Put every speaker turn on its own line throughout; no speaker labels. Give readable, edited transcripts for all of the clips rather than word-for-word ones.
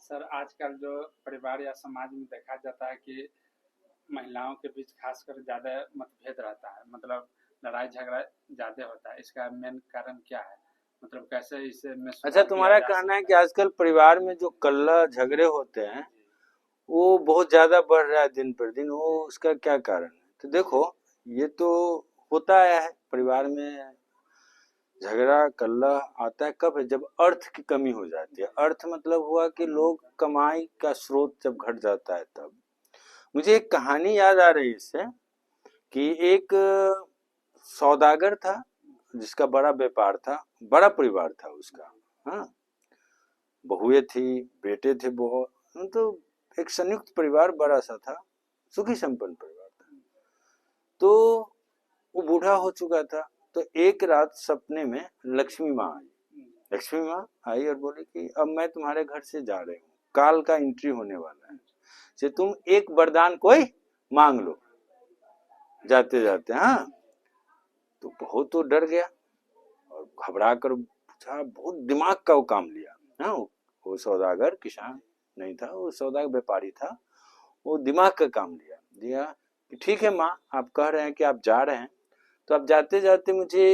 Sir आजकल जो परिवार या समाज में देखा जाता है कि महिलाओं के बीच खासकर ज़्यादा मतभेद रहता है, मतलब लड़ाई झगड़ा ज़्यादा होता है। इसका मेन कारण क्या है? मतलब कैसे इसे में
अच्छा,
सुधार किया
तुम्हारा
जा
कहना है
सकता
कि
है?
आजकल परिवार में जो कलह झगड़े होते हैं वो बहुत ज्यादा बढ़ रहा है दिन पर दिन। वो उसका क्या कारण है? तो देखो, ये तो होता आया है परिवार में। झगड़ा कलह आता है कब? है जब अर्थ की कमी हो जाती है। अर्थ मतलब हुआ कि लोग कमाई का स्रोत जब घट जाता है तब। मुझे एक कहानी याद आ रही है इससे, कि एक सौदागर था जिसका बड़ा व्यापार था, बड़ा परिवार था उसका। हाँ, बहुएं थी, बेटे थे बहुत, तो एक संयुक्त परिवार बड़ा सा था, सुखी संपन्न परिवार था। तो वो बूढ़ा हो चुका था। तो एक रात सपने में लक्ष्मी माँ आई। लक्ष्मी माँ आई और बोली कि अब मैं तुम्हारे घर से जा रही हूँ, काल का एंट्री होने वाला है, से तुम एक वरदान कोई मांग लो जाते जाते। हाँ, तो बहुत तो डर गया और घबरा कर पूछा, बहुत दिमाग का वो काम लिया। हाँ, वो सौदागर किसान नहीं था, वो सौदागर व्यापारी था। वो दिमाग का काम लिया दिया कि ठीक है माँ, आप कह रहे हैं कि आप जा रहे हैं, तो आप जाते जाते मुझे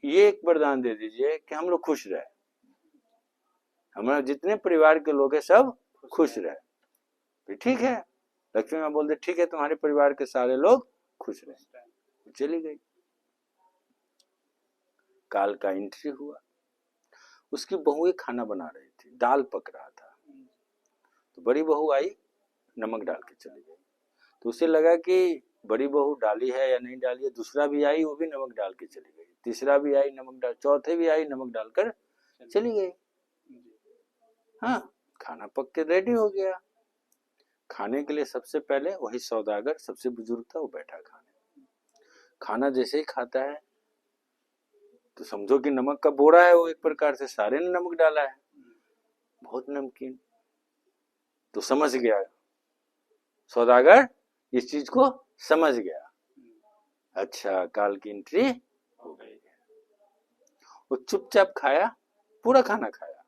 ये एक वरदान दे दीजिए कि हम लोग खुश रहे, हमारे जितने परिवार के लोग हैं सब खुश रहे। फिर ठीक है, लक्ष्मी माँ बोलते ठीक है, तुम्हारे परिवार के सारे लोग खुश रहे। चली गई। काल का एंट्री हुआ। उसकी बहू खाना बना रही थी, दाल पक रहा था। तो बड़ी बहू आई, नमक डाल के चली गई। तो उसे लगा कि बड़ी बहू डाली है या नहीं डाली है। दूसरा भी आई, वो भी नमक डाल के चली गई। तीसरा भी आई, नमक डाल, चौथे भी आई, नमक डालकर चली गई। हाँ, खाना पक के रेडी हो गया। खाने के लिए सबसे पहले वही सौदागर, सबसे बुजुर्ग था, वो बैठा खाने। खाना जैसे ही खाता है तो समझो कि नमक का बोरा है वो, एक प्रकार से सारे ने नमक डाला है, बहुत नमकीन। तो समझ गया सौदागर, इस चीज को समझ गया। अच्छा, काल की एंट्री हो गई है। वो चुपचाप खाया, पूरा खाना खाया,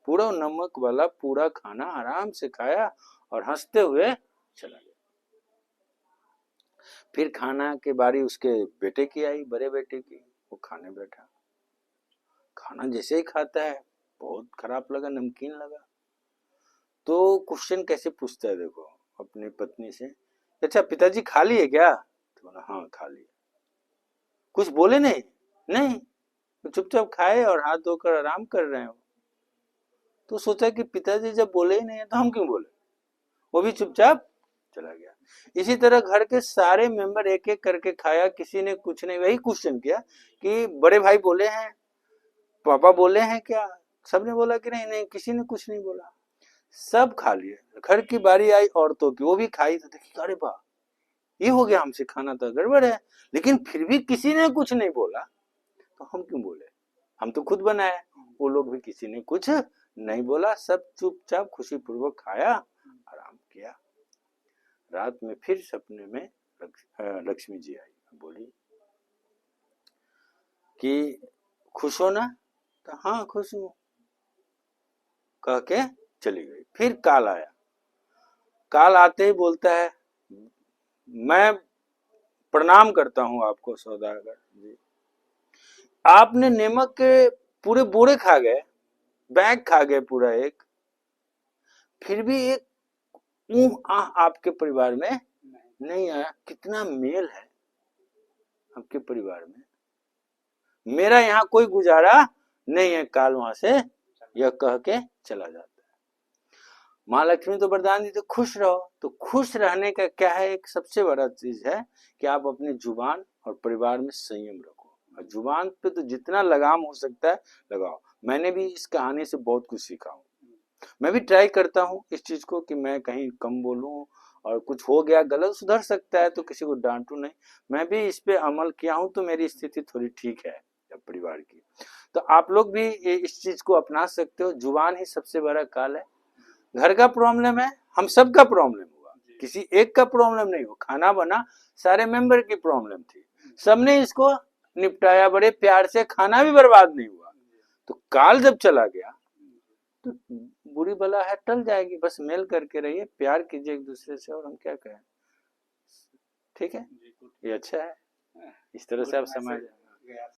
पूरा नमक वाला पूरा खाना आराम से खाया और हंसते हुए चला गया। फिर खाना के बारी उसके बेटे की आई, बड़े बेटे की। वो खाने बैठा, खाना जैसे ही खाता है बहुत खराब लगा, नमकीन लगा। तो क्वेश्चन कैसे पूछता है देखो अपनी पत्नी से, अच्छा पिताजी खा लिए क्या? तो बोला हाँ खा लिया। कुछ बोले नहीं? नहीं, तो चुपचाप खाए और हाथ धोकर आराम कर रहे हो। तो सोचा कि पिताजी जब बोले ही नहीं है तो हम क्यों बोले। वो भी चुपचाप चला गया। इसी तरह घर के सारे मेंबर एक एक करके खाया, किसी ने कुछ नहीं। वही क्वेश्चन किया कि बड़े भाई बोले हैं, पापा बोले हैं क्या? सबने बोला कि नहीं नहीं, किसी ने कुछ नहीं बोला। सब खा लिए। घर की बारी आई औरतों की, वो भी खाई। तो देखी अरे वाह, ये हो गया, हमसे खाना तो गड़बड़ है, लेकिन फिर भी किसी ने कुछ नहीं बोला, तो हम क्यों बोले? हम तो खुद बनाए। वो लोग भी किसी ने कुछ नहीं बोला, सब चुपचाप खुशी पूर्वक खाया, आराम किया। रात में फिर सपने में लक्ष्मी जी आई, बोली कि खुश हो ना? तो हाँ खुश हूँ, कह के चली गई। फिर काल आया। काल आते ही बोलता है, मैं प्रणाम करता हूँ आपको सौदागर जी, आपने नमक के पूरे बोरे खा गए, बैग खा गए पूरा एक, फिर भी एक ऊह आह आपके परिवार में नहीं आया। कितना मेल है आपके परिवार में, मेरा यहाँ कोई गुजारा नहीं है। काल वहां से यह कह के चला जाता है। माँ लक्ष्मी तो वरदान दी तो खुश रहो। तो खुश रहने का क्या है, एक सबसे बड़ा चीज है कि आप अपनी जुबान और परिवार में संयम रखो। और जुबान पे तो जितना लगाम हो सकता है लगाओ। मैंने भी इस कहानी से बहुत कुछ सीखा हूँ। मैं भी ट्राई करता हूँ इस चीज को कि मैं कहीं कम बोलूं, और कुछ हो गया गलत सुधर सकता है तो किसी को डांटू नहीं। मैं भी इस पे अमल किया हूँ, तो मेरी स्थिति थोड़ी ठीक है परिवार की। तो आप लोग भी इस चीज को अपना सकते हो। जुबान ही सबसे बड़ा काल है। घर का प्रॉब्लम है, हम सब का प्रॉब्लम हुआ, किसी एक का प्रॉब्लम नहीं हो। खाना बना, सारे मेंबर की प्रॉब्लम थी, सबने इसको निपटाया बड़े प्यार से, खाना भी बर्बाद नहीं हुआ। तो काल जब चला गया तो बुरी बला है टल जाएगी, बस मेल करके रहिए, प्यार कीजिए एक दूसरे से, और हम क्या कहें। ठीक है,
जी,
ये अच्छा है,
गुड।
इस तरह से
गुड
आप समाज
मैसेज गया।